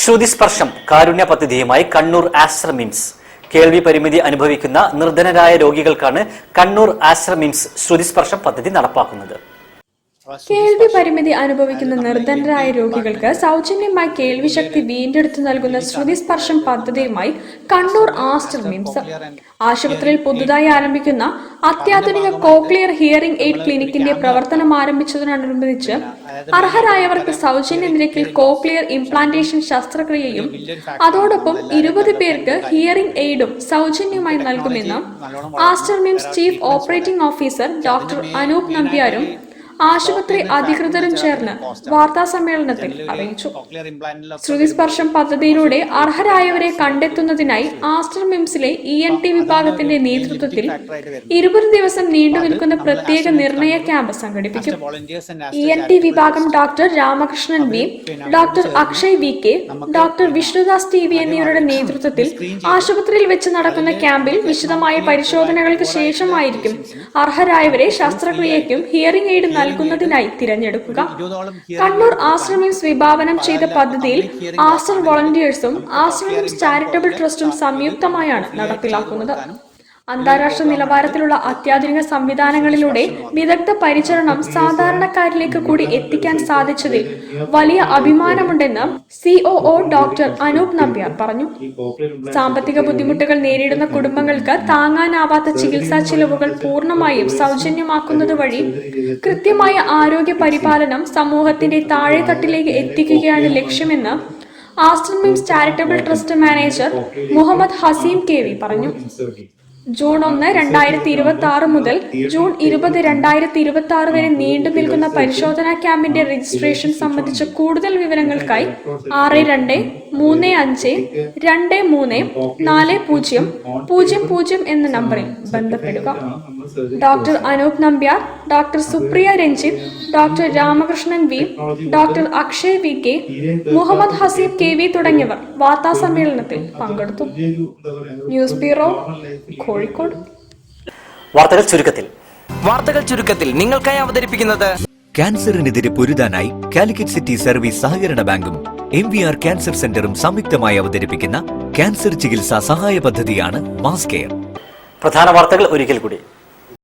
ശ്രുതിസ്പർശം കാരുണ്യ പദ്ധതിയുമായി കണ്ണൂർ ആസ്റ്റർ മിംസ്. കേൾവി പരിമിതി അനുഭവിക്കുന്ന നിർധനരായ രോഗികൾക്കാണ് കണ്ണൂർ ആസ്റ്റർ മിംസ് ശ്രുതിസ്പർശം പദ്ധതി നടപ്പാക്കുന്നത്. കേൾവി പരിമിതി അനുഭവിക്കുന്ന നിർധനരായ രോഗികൾക്ക് സൗജന്യമായി കേൾവി ശക്തി വീണ്ടെടുത്തു നൽകുന്ന ശ്രുതിസ്പർശം പദ്ധതിയുമായി കണ്ണൂർ ആസ്റ്റർ മിംസ്. ആശുപത്രിയിൽ പുതുതായി ആരംഭിക്കുന്ന അത്യാധുനിക കോക്ലിയർ ഹിയറിംഗ് എയ്ഡ് ക്ലിനിക്കിന്റെ പ്രവർത്തനം ആരംഭിച്ചതിനോടനുബന്ധിച്ച് അർഹരായവർക്ക് സൗജന്യ നിരക്കിൽ കോക്ലിയർ ഇംപ്ലാന്റേഷൻ ശസ്ത്രക്രിയയും അതോടൊപ്പം 20 പേർക്ക് ഹിയറിംഗ് എയ്ഡും സൗജന്യമായി നൽകുമെന്ന് Aster MIMS chief operating officer doctor Anoop നമ്പ്യാരും ആശുപത്രി അധികൃതരും ചേർന്ന് വാർത്താ സമ്മേളനത്തിൽ അറിയിച്ചു. ശ്രുതിസ്പർശം പദ്ധതിയിലൂടെ അർഹരായവരെ കണ്ടെത്തുന്നതിനായി ആസ്റ്റർ മിംസിലെ ENT വിഭാഗത്തിന്റെ നേതൃത്വത്തിൽ 20 ദിവസം നീണ്ടുനിൽക്കുന്ന പ്രത്യേക നിർണയ ക്യാമ്പ് സംഘടിപ്പിക്കും. ENT വിഭാഗം doctor Ramakrishnan V, doctor Akshay VK, doctor Vishnudas TV എന്നിവരുടെ നേതൃത്വത്തിൽ ആശുപത്രിയിൽ വെച്ച് നടക്കുന്ന ക്യാമ്പിൽ വിശദമായ പരിശോധനകൾക്ക് ശേഷമായിരിക്കും അർഹരായവരെ ശസ്ത്രക്രിയയ്ക്കും ഹിയറിംഗ് എയ്ഡ് നൽകുന്നതിനായി തിരഞ്ഞെടുക്കുക. കണ്ണൂർ ആസ്റ്റർ മിംസ് വിഭാവനം ചെയ്ത പദ്ധതിയിൽ ആസ്റ്റർ വോളണ്ടിയേഴ്സും ആസ്റ്റർ മിംസ് ചാരിറ്റബിൾ ട്രസ്റ്റും സംയുക്തമായാണ് നടപ്പിലാക്കുന്നത്. അന്താരാഷ്ട്ര നിലവാരത്തിലുള്ള അത്യാധുനിക സംവിധാനങ്ങളിലൂടെ വിദഗ്ധ പരിചരണം സാധാരണക്കാരിലേക്ക് കൂടി എത്തിക്കാൻ സാധിച്ചതിൽ വലിയ അഭിമാനമുണ്ടെന്ന് COO ഡോക്ടർ അനൂപ് നമ്പ്യാർ പറഞ്ഞു. സാമ്പത്തിക ബുദ്ധിമുട്ടുകൾ നേരിടുന്ന കുടുംബങ്ങൾക്ക് താങ്ങാനാവാത്ത ചികിത്സാ ചിലവുകൾ പൂർണ്ണമായും സൗജന്യമാക്കുന്നത് വഴി കൃത്യമായ ആരോഗ്യ പരിപാലനം സമൂഹത്തിന്റെ താഴെത്തട്ടിലേക്ക് എത്തിക്കുകയാണ് ലക്ഷ്യമെന്ന് Aster MIMS charitable trust manager Muhammad Haseem KV പറഞ്ഞു. ജൂൺ 1, 2026 മുതൽ ജൂൺ 20, 2026 വരെ നീണ്ടു നിൽക്കുന്ന പരിശോധനാ ക്യാമ്പിന്റെ രജിസ്ട്രേഷൻ സംബന്ധിച്ച കൂടുതൽ വിവരങ്ങൾക്കായി 6235234000 എന്ന നമ്പറിൽ ബന്ധപ്പെടുക. Doctor Anoop Nambiar, doctor Supriya Ranjith, doctor Ramakrishnan V, doctor Akshay VK, Muhammad Haseem KV തുടങ്ങിയവർ വാർത്താ സമ്മേളനത്തിൽ പങ്കെടുത്തു. News bureau, Kozhikode. വാർത്തകൾ ചുരുക്കത്തിൽ നിങ്ങൾക്കായി അവതരിപ്പിക്കുന്നത് ക്യാൻസറിനെതിരെ പൊരുതാനായി കാലിക്കറ്റ് സിറ്റി സർവീസ് സഹകരണ ബാങ്കും MVR ക്യാൻസർ സെന്ററും സംയുക്തമായി അവതരിപ്പിക്കുന്ന ക്യാൻസർ ചികിത്സാ സഹായ പദ്ധതിയാണ് മാസ് കെയർ. പ്രധാന വാർത്തകൾ ഒരിക്കൽ കൂടി.